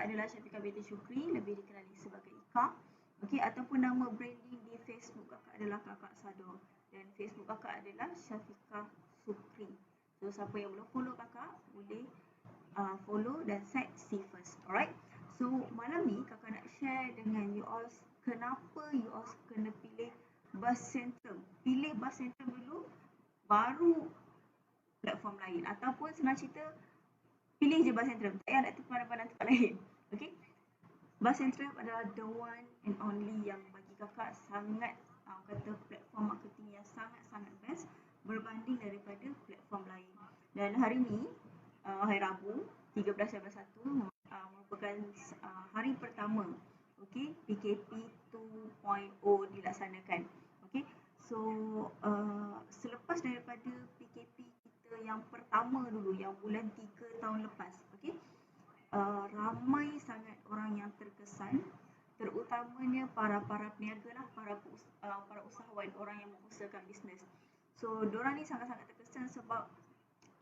kakak adalah Syafiqah binti Syukri, lebih dikenali sebagai Ika. Okey, ataupun nama branding di Facebook kakak adalah Kakak Sado dan Facebook kakak adalah Syafiqah Syukri. So siapa yang belum follow kakak boleh follow dan set see first. Alright. So malam ni kakak nak share dengan you all kenapa you all kena pilih Buzz Centrum. Pilih Buzz Centrum dulu baru platform lain, ataupun senang cerita pilih je Buzz Centrum, tak payah nak pandang-pandang tempat lain. Okay, Buzz Centrum adalah the one and only yang bagi kakak sangat kata platform marketing yang sangat-sangat best berbanding daripada platform lain. Dan hari ni hari Rabu 13/1 merupakan hari pertama PKP 2.0 dilaksanakan. Okay, so selepas daripada PKP kita yang pertama dulu yang bulan 3 tahun lepas, ramai sangat orang yang terkesan, terutamanya para peniaga lah, para usahawan, orang yang mengusahakan bisnes. So diorang ni sangat-sangat terkesan sebab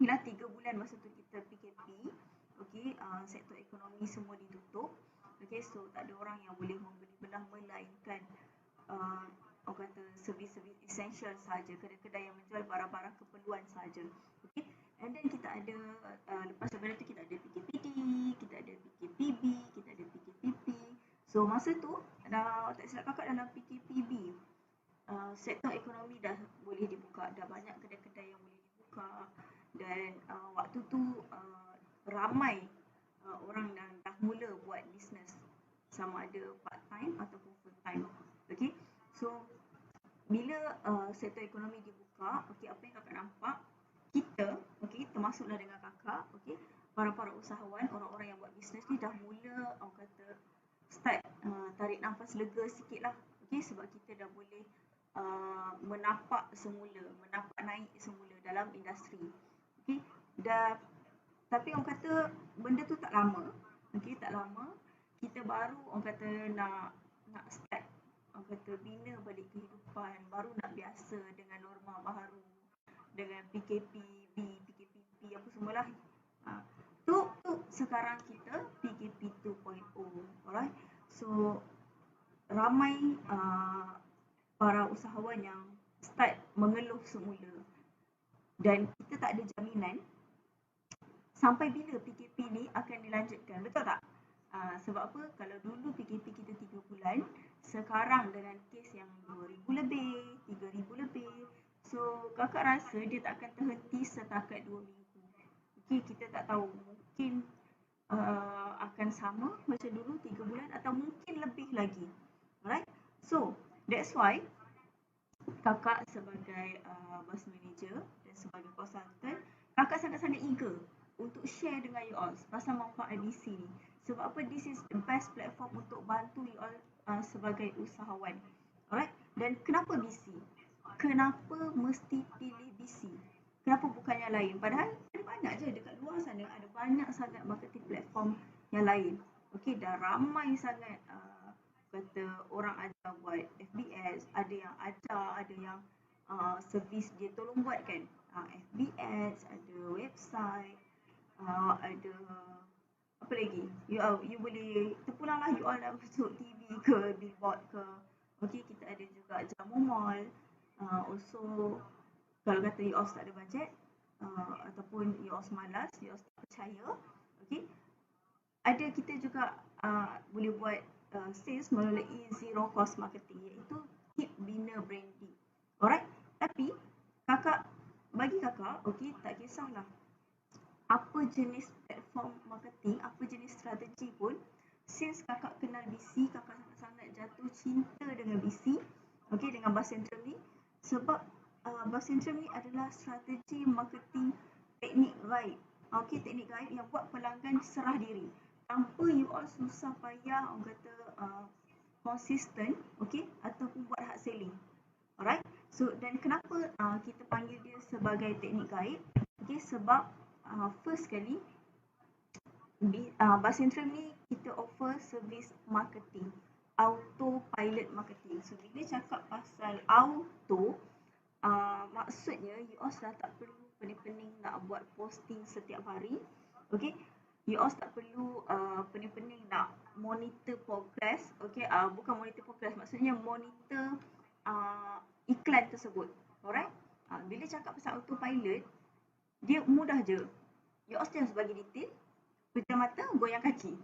bila 3 bulan masa tu kita PKP, sektor ekonomi semua ditutup. So tak ada orang yang boleh membeli belah melainkan orang kata servis-servis essential saja, kedai-kedai yang menjual barang-barang keperluan saja. And then kita ada lepas daripada tu kita ada PKPD, kita ada PKPB, kita ada PKPP. So masa tu tak silap kakak dalam PKPB, sektor ekonomi dah boleh dibuka, dah banyak kedai-kedai yang boleh dibuka, dan waktu tu ramai orang yang dah mula buat bisnes, sama ada part time ataupun full time. So bila sektor ekonomi dibuka, apa yang kakak nampak, kita termasuklah dengan kakak, para usahawan, orang-orang yang buat bisnes ni dah mula orang kata start tarik nafas lega sikit lah, sebab kita dah boleh menapak naik semula dalam industri. Tapi orang kata benda tu tak lama, kita baru orang kata nak start orang kata bina balik kehidupan, baru nak biasa dengan norma baru, dengan PKPB, PKPP apa semualah. Tu sekarang kita PKP 2.0. Alright. So ramai para usahawan yang start mengeluh semula, dan kita tak ada jaminan sampai bila PKP ni akan dilanjutkan, betul tak? Sebab apa? Kalau dulu PKP kita 3 bulan, sekarang dengan kes yang 2,000 lebih, 3,000 lebih, so kakak rasa dia tak akan terhenti setakat 2 minggu. Kita tak tahu, mungkin akan sama macam dulu 3 bulan atau mungkin lebih lagi. Alright? So that's why kakak sebagai bus manager dan sebagai consultant, kakak sangat-sangat eager untuk share dengan you all pasal manfaat DC ni. Sebab apa? This is the best platform untuk bantu you all sebagai usahawan. Alright? Dan kenapa BC? Kenapa mesti pilih BC? Kenapa bukan yang lain? Padahal ada banyak je dekat luar sana, ada banyak sangat marketing platform yang lain. Dah ramai sangat kata orang ajar buat FB ads, ada yang ajar, ada yang servis dia tolong buat kan, FB ads, ada website, ada apa lagi, you boleh terpulang lah, you all nak masuk TV ke, billboard ke. Kita ada juga jamu mall. Also kalau kata you all tak ada bajet, ataupun you all malas, you all tak percaya, ada kita juga boleh buat sales melalui zero cost marketing, iaitu tip bina branding. Alright? Tapi bagi kakak, tak kisahlah apa jenis platform marketing, apa jenis strategi pun, since kakak kenal BC, kakak sangat-sangat jatuh cinta dengan BC, dengan Buzz Centrum ni, sebab Buzz Centrum ni adalah strategi marketing teknik gaib. Teknik gaib yang buat pelanggan serah diri tanpa you all susah payah orang kata konsisten, ataupun buat hard selling. Alright. So dan kenapa kita panggil dia sebagai teknik gaib? Sebab first kali Buzz Centrum ni kita offer servis marketing, autopilot marketing. So bila cakap pasal auto, maksudnya you all dah tak perlu pening-pening nak buat posting setiap hari. You all tak perlu pening-pening nak monitor progress, okay, bukan monitor progress, maksudnya monitor iklan tersebut. Alright? Bila cakap pasal autopilot, dia mudah je. Yours just bagi detail, pejam mata, goyang kaki.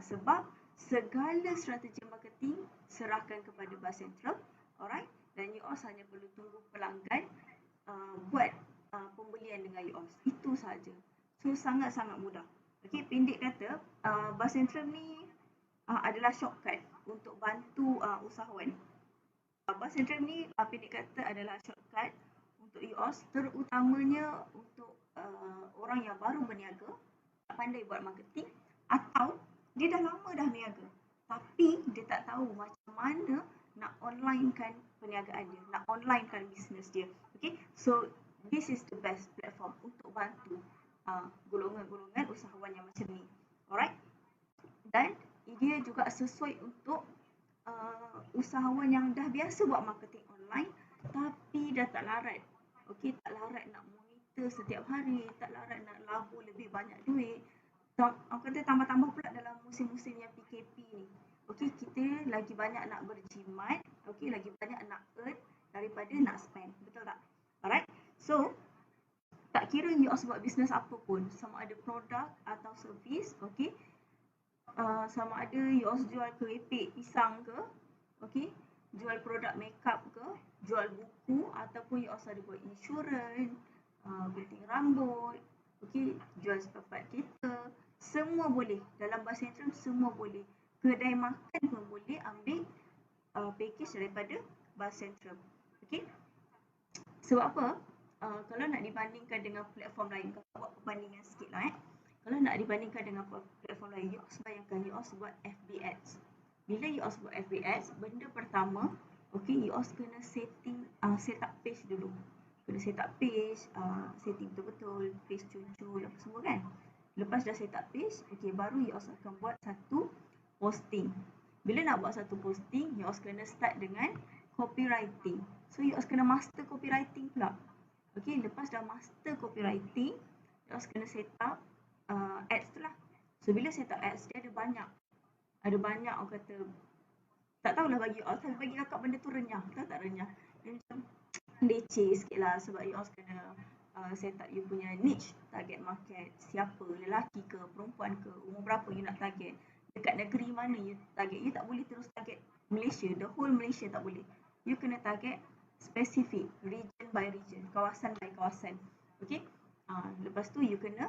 Sebab segala strategi marketing serahkan kepada bar sentral, alright? Dan yours hanya perlu tunggu pelanggan buat pembelian dengan yours. Itu saja. So sangat-sangat mudah. Okey, pendek kata, bar sentral ni adalah shortcut untuk bantu usahawan. Bar sentral ni pendek kata adalah shortcut untuk yours, terutamanya untuk orang yang baru berniaga, tak pandai buat marketing, atau dia dah lama dah berniaga tapi dia tak tahu macam mana nak onlinekan perniagaan dia, nak onlinekan bisnes dia. Okay, so this is the best platform untuk bantu golongan-golongan usahawan yang macam ni. Alright, dan dia juga sesuai untuk usahawan yang dah biasa buat marketing online tapi dah tak larat. Okay, tak larat nak monitor setiap hari, tak larat nak labur lebih banyak duit. Aku kata tambah-tambah pula dalam musim-musim yang PKP ni. Okey, kita lagi banyak nak berjimat, okey, lagi banyak nak earn daripada nak spend. Betul tak? Alright. So, tak kira you buat bisnes apa pun, sama ada produk atau servis, okey. Sama ada you jual keripik pisang ke, okey, jual produk makeup ke, jual buku, ataupun you ada buat insurans, gunting rambut, okey, jual spare part kereta, semua boleh. Dalam bar sentral semua boleh. Kedai makan pun boleh ambil package daripada bar sentral. Okey. Sebab apa? Kalau nak dibandingkan dengan platform lain, kalau buat perbandingan sikit lah Kalau nak dibandingkan dengan platform lain, you bayangkan you buat FB ads. Bila you buat FB ads, benda pertama, okey, you kena set up page dulu. Kena set up page, setting betul-betul, page cuncul, apa semua kan. Lepas dah set up page, okey, baru you akan buat satu posting. Bila nak buat satu posting, you kena start dengan copywriting. So you kena master copywriting pula. Okey, lepas dah master copywriting, you kena set up ads tu lah. So bila set up ads, dia ada banyak orang kata, tak tahulah bagi you, tapi bagi kakak benda tu renyah. Tahu tak renyah? Dia macam leceh sikit lah sebab you kena set up you punya niche, target market, siapa, lelaki ke, perempuan ke, umur berapa you nak target, dekat negeri mana you target. You tak boleh terus target Malaysia, the whole Malaysia tak boleh. You kena target specific, region by region, kawasan by kawasan. Okay, lepas tu you kena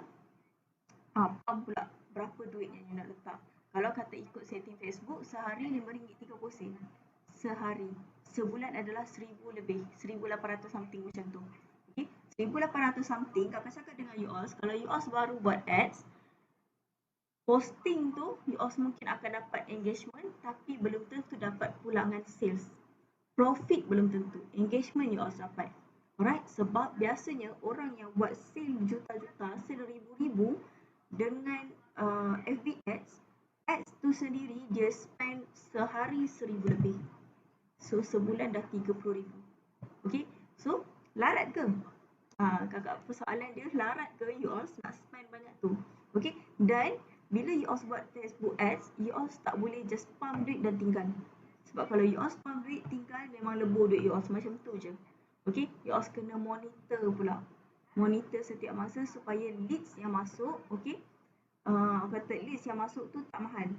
pump pula berapa duit yang you nak letak. Kalau kata ikut setting Facebook, sehari RM5.30 sehari. Sebulan adalah 1,000 lebih, 1,800 something macam tu. Okay, 1,800 something. Kakak cakap dengan you all, kalau you all baru buat ads, posting tu you all mungkin akan dapat engagement tapi belum tentu dapat pulangan sales. Profit belum tentu, engagement you all dapat. Alright, sebab biasanya orang yang buat sale juta-juta, sale ribu-ribu dengan FB ads tu sendiri dia spend sehari 1,000 lebih. So sebulan dah 30,000. Okay, so larat ke? Kakak persoalan dia, larat ke you all nak spend banyak tu? Okay, dan bila you all buat Facebook ads, you all tak boleh just pump duit dan tinggal. Sebab kalau you all pump duit tinggal, memang lebur duit you all, macam tu je. Okay, you all kena monitor pula. Monitor setiap masa supaya leads yang masuk, okay, kata leads yang masuk tu tak mahal.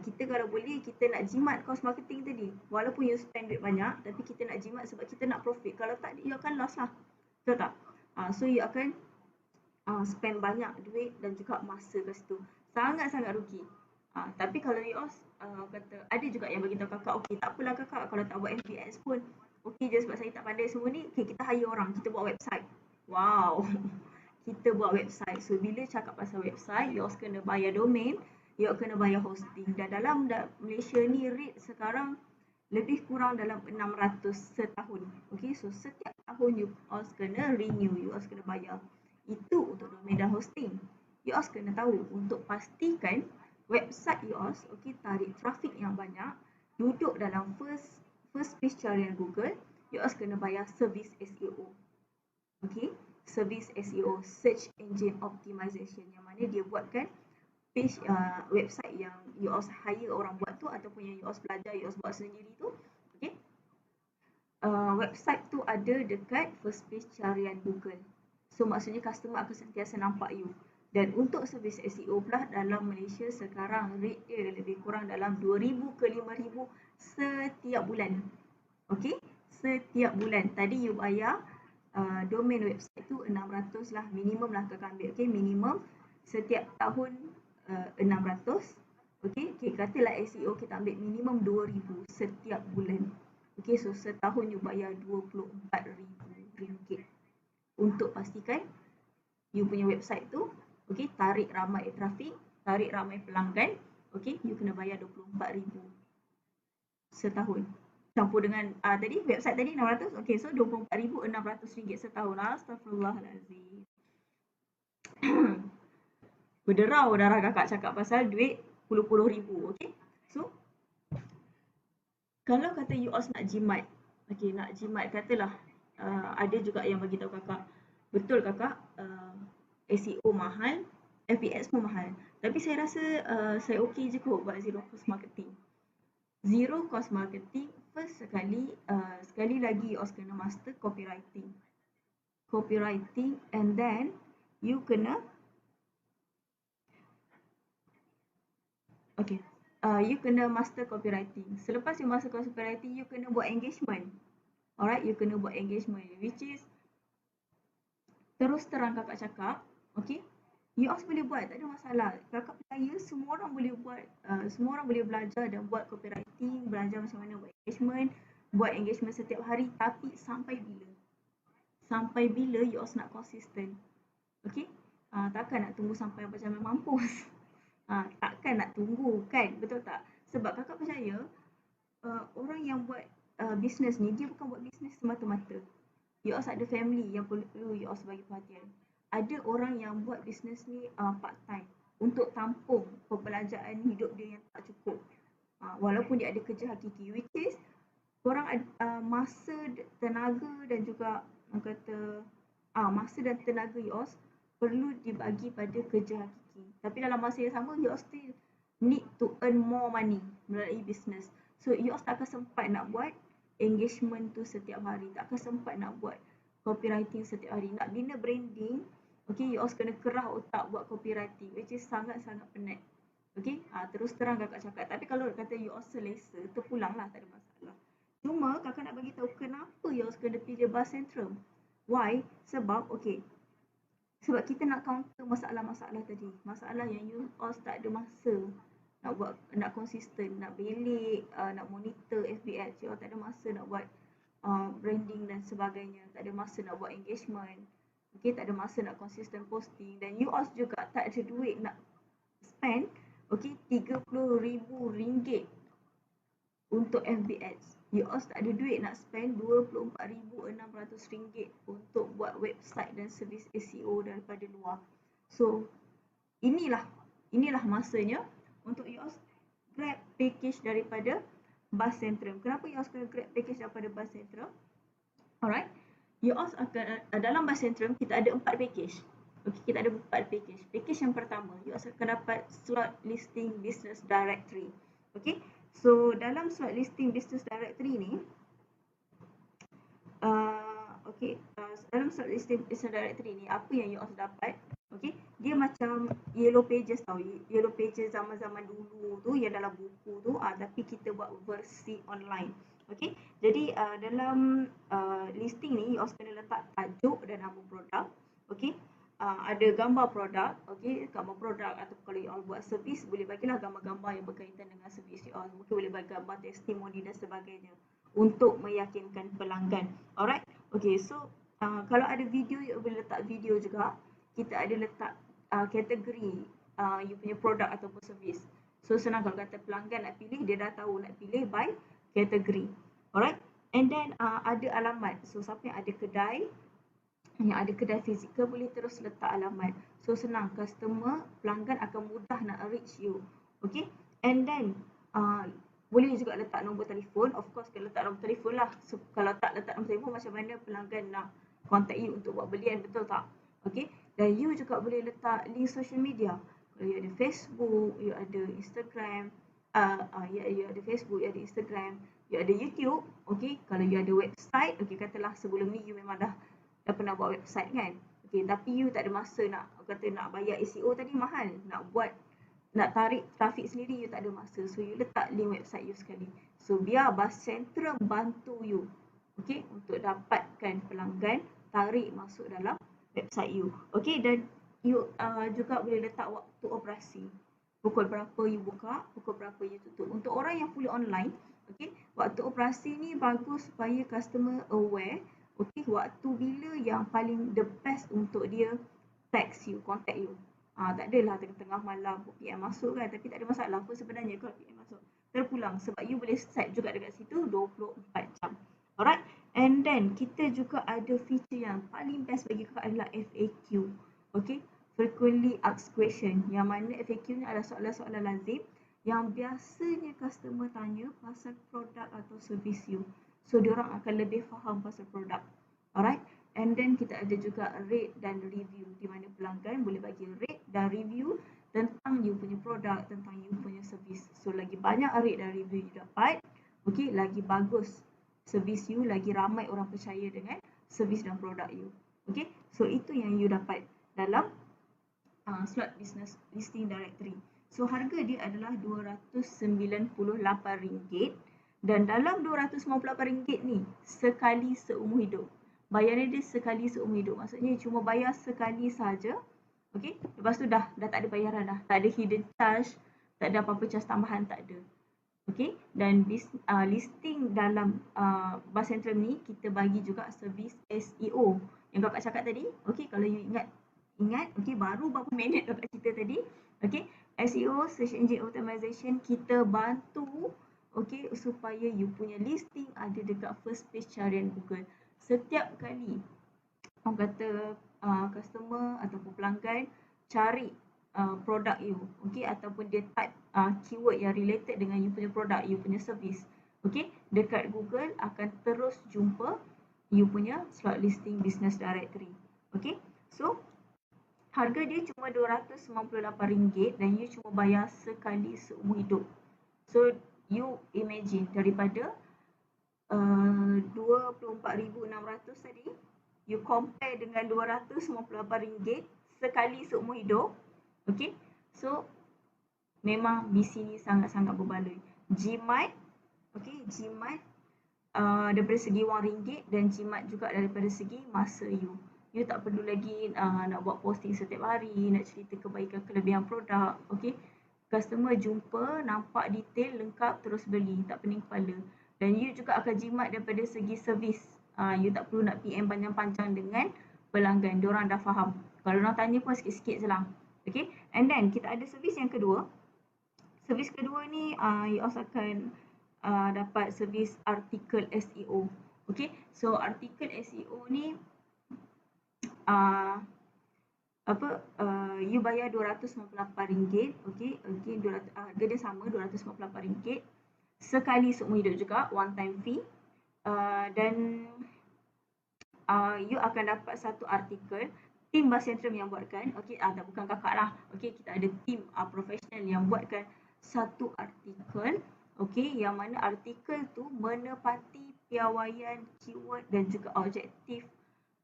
Kita kalau boleh, kita nak jimat cost marketing tadi. Walaupun you spend duit banyak, tapi kita nak jimat sebab kita nak profit. Kalau tak, you akan loss lah. Betul tak? So you akan spend banyak duit dan juga masa kat situ. Sangat-sangat rugi. Tapi kalau you kata, ada juga yang bagi tahu kakak, okey tak apalah kakak kalau tak buat FB ads pun, okey je sebab saya tak pandai semua ni, okay, kita hire orang, kita buat website. Wow. Kita buat website. So bila cakap pasal website, you kena bayar domain, you kena bayar hosting. Dan dalam Malaysia ni rate sekarang lebih kurang dalam 600 setahun. Okay, so setiap tahun you kena renew, you kena bayar. Itu untuk domain dan hosting. You kena tahu untuk pastikan website you okay, tarik traffic yang banyak, duduk dalam first page carian Google, you kena bayar service SEO. Okay, service SEO, search engine optimization, yang mana dia buatkan page website yang you all hire orang buat tu ataupun yang you all belajar, you all buat sendiri tu. Okay. Website tu ada dekat first page carian Google. So maksudnya customer akan sentiasa nampak you. Dan untuk servis SEO pula dalam Malaysia sekarang rate dia lebih kurang dalam 2,000 ke 5,000 setiap bulan. Okay, setiap bulan. Tadi you bayar domain website tu 600 lah, minimum lah kakak ambil. Okay, minimum setiap tahun 600. Okay, katalah SEO kita ambil minimum 2,000 setiap bulan. Okay, so setahun you bayar RM24,000 untuk pastikan you punya website tu, okay, tarik ramai trafik, tarik ramai pelanggan. Okay, you kena bayar RM24,000 setahun. Campur dengan tadi website tadi 600. Okay, so RM24,600 setahun. Astagfirullahalazim. Berderau darah kakak cakap pasal duit puluh-puluh ribu. Okay, so kalau kata you all nak jimat, okay, nak jimat katalah ada juga yang bagi tahu kakak, betul kakak, SEO mahal, FBS pun mahal. Tapi saya rasa saya okey je kot buat zero cost marketing. Zero cost marketing, first sekali lagi you all kena master copywriting. Copywriting, and then you kena you kena master copywriting. Selepas you master copywriting, you kena buat engagement. Alright, you kena buat engagement, which is terus terang kakak cakap, okay, you all boleh buat, tak ada masalah. Kakak percaya semua orang boleh buat, semua orang boleh belajar dan buat copywriting, belajar macam mana buat engagement setiap hari. Tapi sampai bila? Sampai bila you all nak konsisten? Okay, takkan nak tunggu sampai macam mampus. Takkan nak tunggu kan, betul tak? Sebab kakak percaya orang yang buat bisnes ni, dia bukan buat bisnes semata-mata. You all ada family yang perlu you all bagi perhatian. Ada orang yang buat bisnes ni part time untuk tampung perbelanjaan hidup dia yang tak cukup. Walaupun dia ada kerja hakiki, which is korang masa, tenaga dan juga masa dan tenaga you all perlu dibagi pada kerja hakiki. Tapi dalam masa yang sama, you all still need to earn more money melalui bisnes. So you all tak akan sempat nak buat engagement tu setiap hari, tak akan sempat nak buat copywriting setiap hari. Nak bina branding, okay, you all kena kerah otak buat copywriting, which is sangat-sangat penat. Okay, terus terang kakak cakap. Tapi kalau kata you all selesa, terpulanglah, tak ada masalah. Cuma kakak nak bagi tahu kenapa you all kena pilih Buzz Centrum. Why? Sebab, okay, sebab kita nak counter masalah-masalah tadi. Masalah yang you all tak ada masa nak buat, nak konsisten, nak belik, nak monitor FB ads. You all tak ada masa nak buat branding dan sebagainya. Tak ada masa nak buat engagement. Okay, tak ada masa nak konsisten posting. Dan you all juga tak ada duit nak spend, okay, RM30,000 untuk FB ads. You all tak ada duit nak spend RM24,600 untuk buat website dan servis SEO daripada luar. So, inilah masanya untuk you all grab package daripada Buzz Centrum. Kenapa you all kena grab package daripada Buzz Centrum? Alright, you all akan dalam Buzz Centrum kita ada 4 package. Okay, kita ada 4 package. Package yang pertama, you all akan dapat slot listing business directory. Okay, so dalam slot listing business directory ni, dalam slot listing business directory ni, apa yang you all dapat? Okay, dia macam yellow pages tau. Yellow pages zaman-zaman dulu tu yang dalam buku tu, tapi kita buat versi online. Okay, jadi dalam listing ni, you all kena letak tajuk dan nama produk. Okay, ada gambar produk. Okay, gambar produk, atau kalau you all buat servis, boleh bagilah gambar-gambar yang berkaitan dengan servis you all. Mungkin boleh bagi gambar testimoni dan sebagainya untuk meyakinkan pelanggan. Alright, okay, so kalau ada video, you boleh letak video juga. Kita ada letak kategori you punya produk ataupun servis. So senang, kalau kata pelanggan nak pilih, dia dah tahu nak pilih by kategori. Alright, and then ada alamat. So siapa yang ada kedai fizikal boleh terus letak alamat. So senang, pelanggan akan mudah nak reach you. Okay, and then boleh juga letak nombor telefon. Of course kena letak nombor telefon lah. So kalau tak letak nombor telefon, macam mana pelanggan nak contact you untuk buat belian, betul tak? Okay, dan you juga boleh letak link social media. you ada Facebook, you ada Instagram, you ada Facebook, you ada Instagram, you ada YouTube, okay. Kalau you ada website, okay, katalah sebelum ni you memang dah pernah buat website kan, okay, tapi you tak ada masa nak bayar SEO tadi mahal, nak tarik trafik sendiri you tak ada masa, so you letak link website you sekali. So biar Basentrum bantu you, okay, untuk dapatkan pelanggan, tarik masuk dalam website you, okay. Dan you juga boleh letak waktu operasi, pukul berapa you buka, pukul berapa you tutup. Untuk orang yang fully online, okay, waktu operasi ni bagus supaya customer aware, okay, waktu bila yang paling the best untuk dia text you, contact you. Tak adalah tengah-tengah malam PM masuk kan, tapi tak ada masalah pun sebenarnya kalau PM masuk terpulang, sebab you boleh set juga dekat situ 24 jam. Alright, and then kita juga ada feature yang paling best bagi kakak adalah FAQ, okay, frequently asked question, yang mana FAQ ni adalah soalan-soalan lazim yang biasanya customer tanya pasal produk atau servis you, so diorang akan lebih faham pasal produk. Alright, and then kita ada juga rate dan review, di mana pelanggan boleh bagi rate dan review tentang you punya produk, tentang you punya servis. So lagi banyak rate dan review you dapat, okay, lagi bagus servis you, lagi ramai orang percaya dengan servis dan produk you. Okay, so itu yang you dapat dalam slot business listing directory. So harga dia adalah RM298 dan dalam RM298 ni sekali seumur hidup. Bayaran dia sekali seumur hidup. Maksudnya cuma bayar sekali saja. Okay. Lepas tu dah tak ada bayaran dah. Tak ada hidden charge. Tak ada apa-apa charge tambahan. Tak ada. Okay. Dan listing dalam Basentrum ni kita bagi juga servis SEO. Yang kakak cakap tadi. Okay. Kalau you ingat. Okay. Baru berapa minit kakak cerita tadi. Okay. SEO, Search Engine Optimization, kita bantu. Okay. Supaya you punya listing ada dekat first page carian Google. Setiap kali orang kata customer ataupun pelanggan cari produk you, okay, ataupun dia type keyword yang related dengan you punya produk, you punya service, okay, dekat Google akan terus jumpa you punya slot listing business directory. Okay, so harga dia cuma RM298 dan you cuma bayar sekali seumur hidup. So you imagine daripada RM24,600 tadi, you compare dengan RM298 sekali seumur hidup. Okay, so memang di sini sangat-sangat berbaloi. Jimat, okay, Jimat daripada segi wang ringgit dan jimat juga daripada segi masa you. You tak perlu lagi nak buat posting setiap hari, nak cerita kebaikan kelebihan produk. Okay, customer jumpa, nampak detail, lengkap, terus beli, tak pening kepala. Dan you juga akan jimat daripada segi servis. You tak perlu nak PM panjang-panjang dengan pelanggan. Diorang dah faham. Kalau orang tanya pun sikit-sikit je lah. Okay. And then kita ada servis yang kedua. Servis kedua ni you also akan dapat servis artikel SEO. Okay. So artikel SEO ni you bayar RM298. Okay. Harga dia sama RM298. Sekali seumur hidup juga, one time fee. Dan you akan dapat satu artikel, tim Basentrum yang buatkan, okay, bukan kakak lah, okay, kita ada tim profesional yang buatkan satu artikel, okay, yang mana artikel tu menepati piawaian keyword dan juga objektif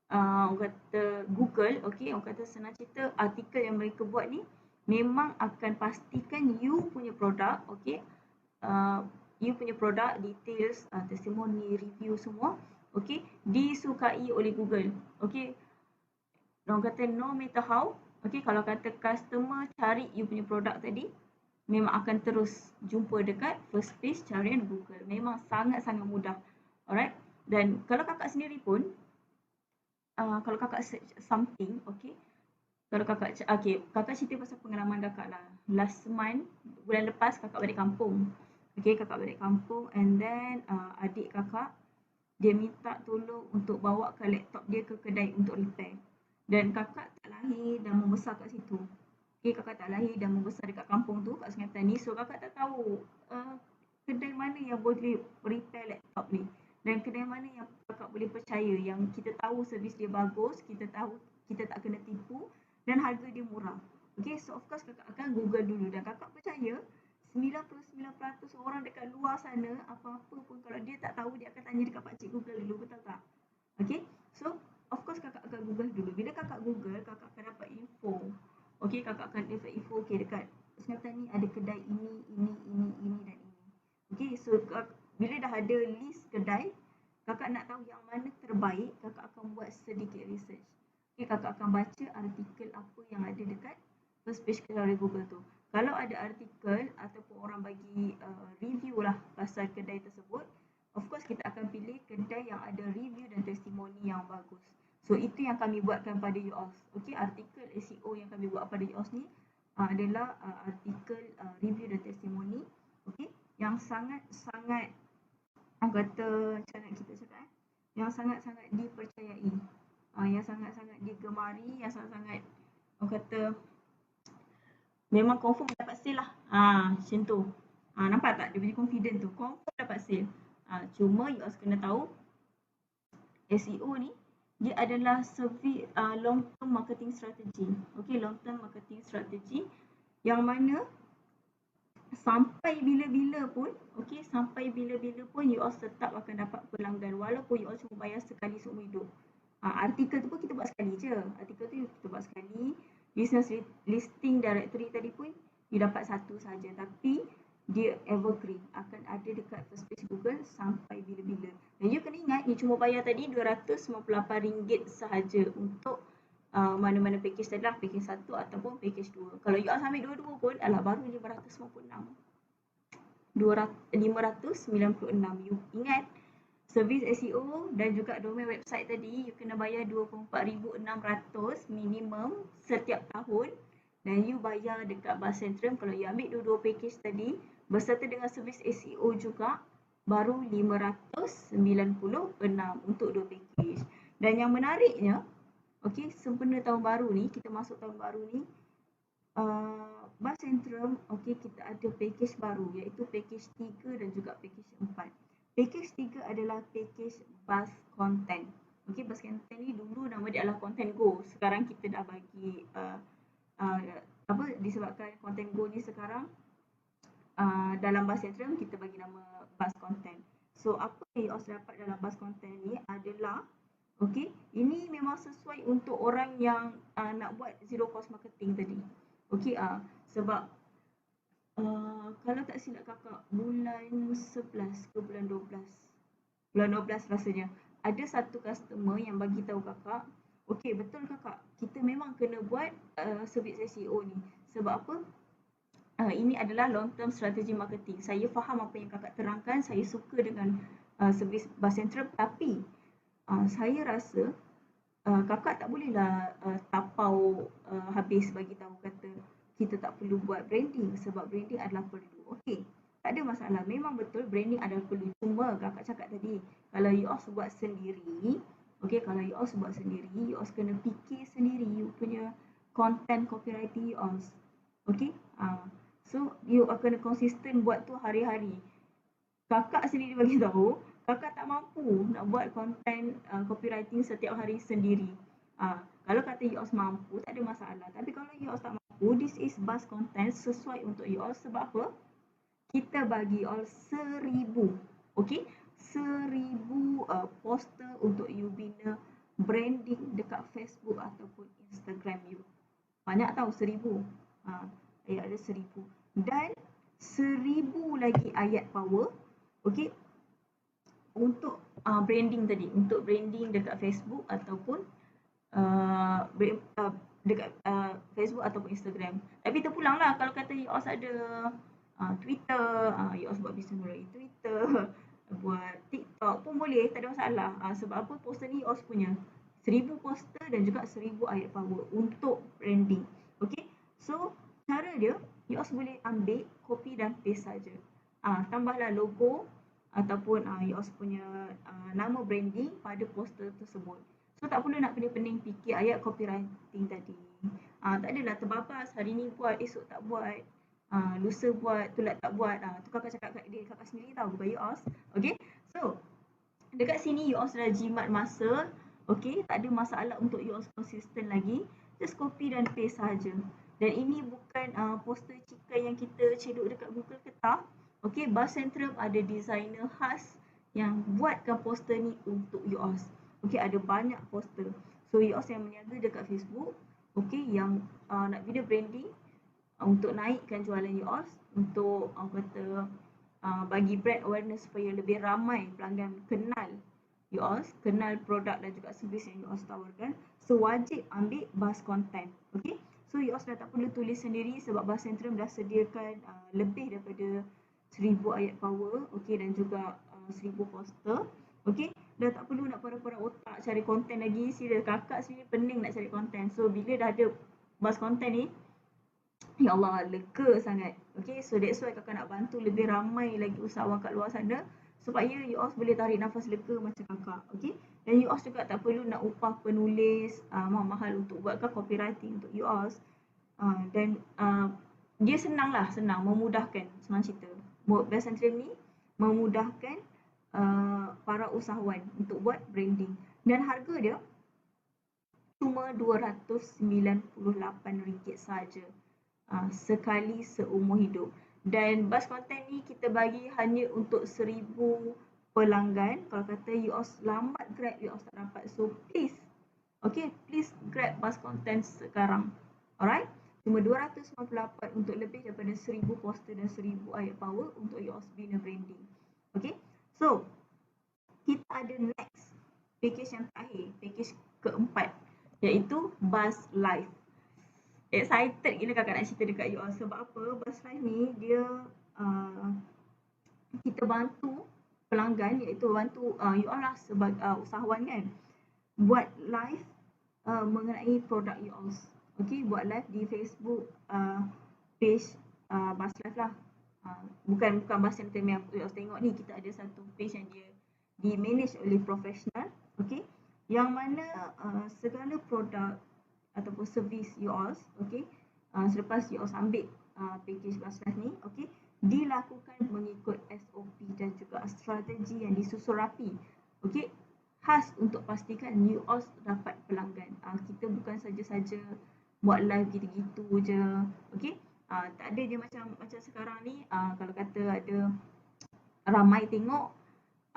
orang kata Google, okay, orang kata senang cerita, artikel yang mereka buat ni memang akan pastikan you punya produk, okay, you punya produk, details, testimoni, review semua, okay, disukai oleh Google. Okay, orang kata no matter how, okay, kalau kata customer cari you punya produk tadi, memang akan terus jumpa dekat first page carian Google. Memang sangat-sangat mudah. Alright. Dan kalau kakak sendiri pun, kalau kakak search something, okay, kalau kakak cerita pasal pengalaman kakak lah. Last month, bulan lepas kakak balik kampung. Okay, kakak balik kampung and then adik kakak dia minta tolong untuk bawa ke laptop dia ke kedai untuk repair. Dan kakak tak lahir dan membesar kat situ. Okay, kakak tak lahir dan membesar dekat kampung tu, kat Sungai Petani. So kakak tak tahu kedai mana yang boleh repair laptop ni. Dan kedai mana yang kakak boleh percaya, yang kita tahu servis dia bagus, kita tahu kita tak kena tipu dan harga dia murah. Okay, so of course kakak akan Google dulu dan kakak percaya 99% orang dekat luar sana apa-apa pun kalau dia tak tahu dia akan tanya dekat pakcik Google dulu, betul tak? Okay, so of course kakak akan Google dulu. Bila kakak Google, kakak akan dapat info. Okay, kakak akan dapat info okay dekat Selatan ni ada kedai ini dan ini. Okay, so bila dah ada list kedai, kakak nak tahu yang mana terbaik, kakak akan buat sedikit research. Okay, kakak akan baca artikel apa yang ada dekat first page kedai Google tu. Kalau ada artikel ataupun orang bagi review lah pasal kedai tersebut, of course kita akan pilih kedai yang ada review dan testimoni yang bagus. So itu yang kami buatkan pada UOS. Okay, artikel SEO yang kami buat pada UOS ni adalah artikel review dan testimoni. Okay, yang sangat-sangat orang kata macam mana kita cakap yang sangat-sangat dipercayai, yang sangat-sangat digemari, yang sangat-sangat orang kata memang confirm dapat sale lah. Macam tu. Nampak tak dia punya confident tu? Confirm dapat sale. Cuma you harus kena tahu SEO ni dia adalah long term marketing strategy. Okay, long term marketing strategy yang mana sampai bila-bila pun, okay, sampai bila-bila pun you all tetap akan dapat pelanggan walaupun you all cuma bayar sekali seumur hidup. Artikel tu pun kita buat sekali je. Artikel tu kita buat sekali. Business listing directory tadi pun you dapat satu saja, tapi dia evergreen, akan ada dekat first page Google sampai bila-bila. Dan you kena ingat you cuma bayar tadi RM298 sahaja untuk mana-mana package tadi lah, package 1 ataupun package 2. Kalau you ambil dua-dua pun alah baru 596. You ingat servis SEO dan juga domain website tadi you kena bayar 24,600 minimum setiap tahun, dan you bayar dekat Bus Centrum kalau you ambil dua-dua package tadi berserta dengan servis SEO juga baru 596 untuk dua package. Dan yang menariknya, okay, sempena tahun baru ni, kita masuk tahun baru ni, Bus Centrum, okay, kita ada package baru iaitu package 3 dan juga package 4. Package 3 adalah package bus content. Okay, bus content ni dulu nama dia adalah Content Go. Sekarang kita dah bagi disebabkan Content Go ni sekarang dalam Bus Centrum kita bagi nama bus content. So apa yang you all dapat dalam bus content ni adalah, okay, ini memang sesuai untuk orang yang nak buat zero cost marketing tadi. Okay, sebab kalau tak silap kakak bulan 11 ke bulan 12, bulan 12 rasanya, ada satu customer yang bagi tahu kakak, okay betul kakak, kita memang kena buat servis SEO ni. Sebab apa? Ini adalah long term strategy marketing. Saya faham apa yang kakak terangkan, saya suka dengan servis Bus Centrum, tapi saya rasa kakak tak bolehlah tapau habis bagi tahu kata kita tak perlu buat branding sebab branding adalah perlu. Okey, tak ada masalah. Memang betul branding adalah perlu. Cuma kakak cakap tadi, kalau you all buat sendiri, okey, kalau you all buat sendiri, you all kena fikir sendiri you punya content copywriting you all. Okey, so you akan konsisten buat tu hari-hari. Kakak sendiri bagi tahu, kakak tak mampu nak buat content copywriting setiap hari sendiri. Kalau kata you all mampu, tak ada masalah. Tapi kalau you all tak mampu, this is bus content sesuai untuk you all. Sebab apa? Kita bagi you all 1,000, okay? 1,000 poster untuk you bina branding dekat Facebook ataupun Instagram you. Banyak tahu 1,000. Ada 1,000. Dan 1,000 lagi ayat power, okay, untuk branding tadi, untuk branding dekat Facebook ataupun dekat Facebook ataupun Instagram. Tapi terpulang lah kalau kata you all ada Twitter, you all buat bisnes melalui Twitter, buat TikTok pun boleh, tak ada masalah. Sebab apa? Poster ni you all punya 1,000 poster dan juga 1,000 ayat power untuk branding. Okay, so cara dia, you all boleh ambil, copy dan paste saja. Tambahlah logo ataupun you all punya nama branding pada poster tersebut. So tak perlu nak pening-pening fikir ayat copywriting tadi. Tak adalah terbabas, hari ni buat, esok tak buat, lusa buat, tulat tak buat. Tu kakak cakap kat dia, kakak sendiri tahu, bukan you all. Okay, so dekat sini you all sudah jimat masa. Okay, tak ada masalah untuk you all konsisten lagi. Just copy dan paste sahaja. Dan ini bukan poster chicken yang kita cedok dekat Google ke tak. Okay, Buzz Centrum ada designer khas yang buatkan poster ni untuk UOS. Okay, ada banyak poster. So UOS yang berniaga dekat Facebook, okay, yang nak bina branding untuk naikkan jualan UOS, untuk kata bagi brand awareness supaya lebih ramai pelanggan kenal UOS, kenal produk dan juga servis yang UOS tawarkan. So wajib ambil buzz content. Okay, so UOS dah tak perlu tulis sendiri sebab Buzz Centrum dah sediakan lebih daripada 1000 ayat power, okay, dan juga 1000 poster. Okay, dah tak perlu nak parah-parah otak cari konten lagi. Serius, kakak sendiri pening nak cari konten. So bila dah ada buzz content ni, ya Allah, lega sangat. Okay, so that's why kakak nak bantu lebih ramai lagi usahawan kat luar sana supaya UOS boleh tarik nafas lega macam kakak. Okay, dan UOS juga tak perlu nak upah penulis mahal-mahal untuk buatkan copywriting untuk UOS. Dan dia senang lah, senang, memudahkan. Senang cerita, Buzz Centrum ni memudahkan para usahawan untuk buat branding. Dan harga dia cuma RM298 saja. Sekali seumur hidup. Dan buzz content ni kita bagi hanya untuk 1000 pelanggan. Kalau kata UOS lambat grab, UOS tak dapat. So please, okay, please grab buzz content sekarang. Alright, cuma 298 untuk lebih daripada 1000 poster dan 1000 ayat power untuk UOS bina branding. Okay, so kita ada next package yang terakhir, package keempat, iaitu Buzz Live. Excited gila kakak nak cerita dekat you all. Sebab apa? Buzz Live ni dia kita bantu pelanggan, iaitu bantu you all lah sebagai usahawan kan, buat live mengenai produk you all. Okay, buat live di Facebook page Buzz Live lah. Bukan Buzz Centrum yang you all tengok ni. Kita ada satu page yang dia di manage oleh profesional, okay, yang mana segala produk ataupun servis UOS, okay, selepas UOS ambil package Buzz Live ni, okay, dilakukan mengikut SOP dan juga strategi yang disusun rapi, okay, khas untuk pastikan UOS dapat pelanggan. Kita bukan saja-saja buat live gitu-gitu je, okay, tak ada je macam sekarang ni. Kalau kata ada ramai tengok,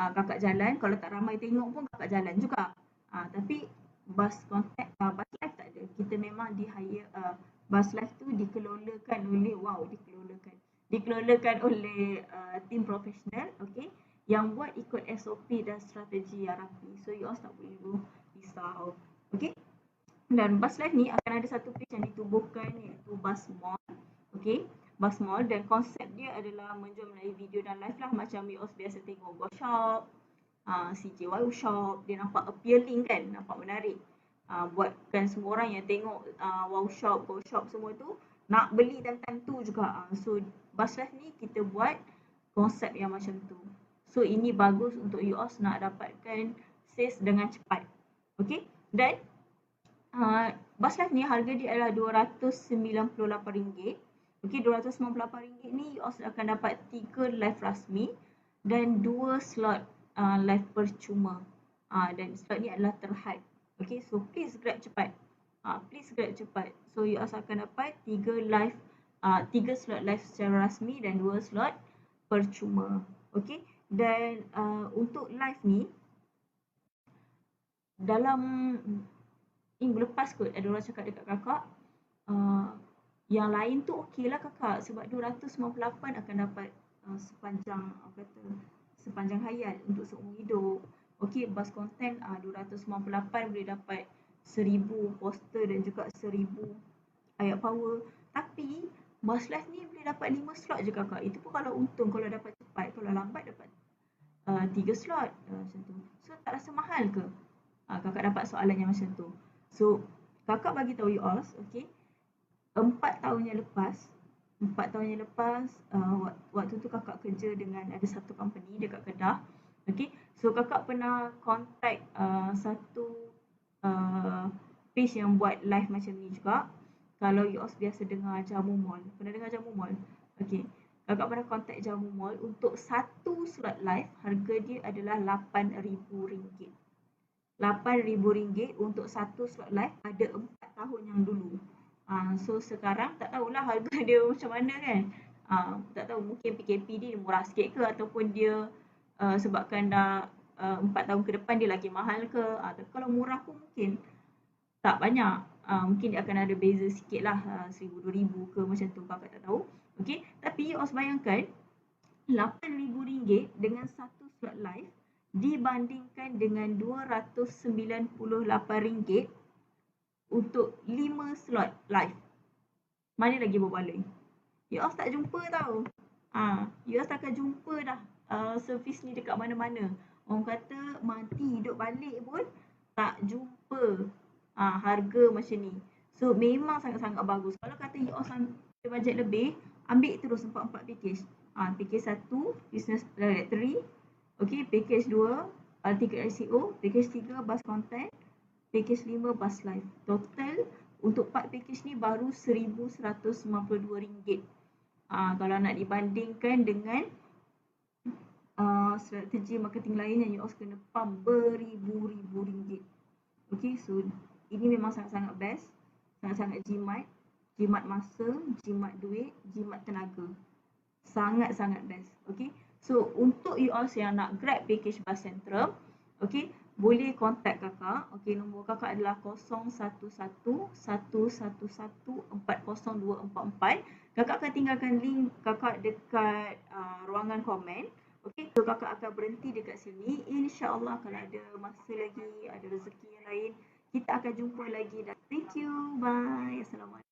kakak jalan. Kalau tak ramai tengok pun kakak jalan juga. Tapi Buzz Live tak ada. Kita memang di-hire, Buzz Live tu dikelolakan oleh tim profesional, okay, yang buat ikut SOP dan strategi yang rapi. So you all tak boleh risau, okay. Dan Buzz Live ni akan ada satu page yang ditubuhkan, iaitu Buzz Mall, okay, Buzz Mall, dan konsep dia adalah menjual melalui video dan live lah, macam you all biasa tengok Go Shop, CJYU Shop. Dia nampak appealing kan, nampak menarik. Buatkan semua orang yang tengok Wow Shop, Go Shop semua tu nak beli time-time tu juga. So Buzz Live ni kita buat konsep yang macam tu. So ini bagus untuk you all nak dapatkan sales dengan cepat. Okay, dan Buzz Live ni harga dia adalah RM298. Okay, RM298 ni you all akan dapat 3 live rasmi dan 2 slot live percuma. Dan slot ni adalah terhad. Okay, so please grab cepat. So you all akan dapat 3 slot live secara rasmi dan 2 slot percuma. Okay, dan untuk live ni dalam minggu lepas kot ada orang cakap dekat kakak, yang lain tu okey lah kakak, sebab 298 akan dapat sepanjang hayat untuk seumur hidup. Okey, buzz content 298 boleh dapat 1000 poster dan juga 1000 ayat power. Tapi Buzz Live ni boleh dapat 5 slot je kakak. Itu pun kalau untung, kalau dapat cepat. Kalau lambat dapat 3 slot macam tu. So tak rasa mahal ke kakak dapat soalan yang macam tu? So kakak bagi tahu you all, okey, 4 tahun yang lepas, waktu tu kakak kerja dengan ada satu company dekat Kedah. Okay, so kakak pernah contact satu page yang buat live macam ni juga. Kalau you all biasa dengar Jamu Mall, pernah dengar Jamu Mall? Okay, kakak pernah contact Jamu Mall untuk satu slot live, harga dia adalah RM8,000. RM8,000 untuk satu slot live pada 4 tahun yang dulu. So sekarang tak tahulah harga dia macam mana kan. Tak tahu mungkin PKP dia murah sikit ke ataupun dia sebabkan dah 4 tahun ke depan dia lagi mahal ke. Tapi kalau murah pun mungkin tak banyak. Mungkin dia akan ada beza sikit lah, 1,000 2,000 ke macam tu, kakak tak tahu. Okay, tapi awak bayangkan RM8,000 dengan satu slot live dibandingkan dengan RM298 untuk 5 slot live. Mana lagi berbaloi? You all tak jumpa tau. You all takkan jumpa dah servis ni dekat mana-mana. Orang kata mati hidup balik pun tak jumpa harga macam ni. So memang sangat-sangat bagus. Kalau kata you all ada bajet lebih, ambil terus 4 package. Package 1 business directory, okay, package 2 ticket ICO, package 3 bus content, package 5 bus live. Total untuk 4 package ni baru RM1,192. Kalau nak dibandingkan dengan strategi marketing lain yang you all kena pump beribu-ribu ringgit. Okay, so ini memang sangat-sangat best, sangat-sangat jimat. Jimat masa, jimat duit, jimat tenaga. Sangat-sangat best. Okay, so untuk you all yang nak grab package Bus Central, okay, boleh contact kakak. Okay, nombor kakak adalah 0111114024. Kakak akan tinggalkan link kakak dekat ruangan komen. Okay, so kakak akan berhenti dekat sini. InsyaAllah kalau ada masa lagi, ada rezeki yang lain, kita akan jumpa lagi. Thank you. Bye. Assalamualaikum.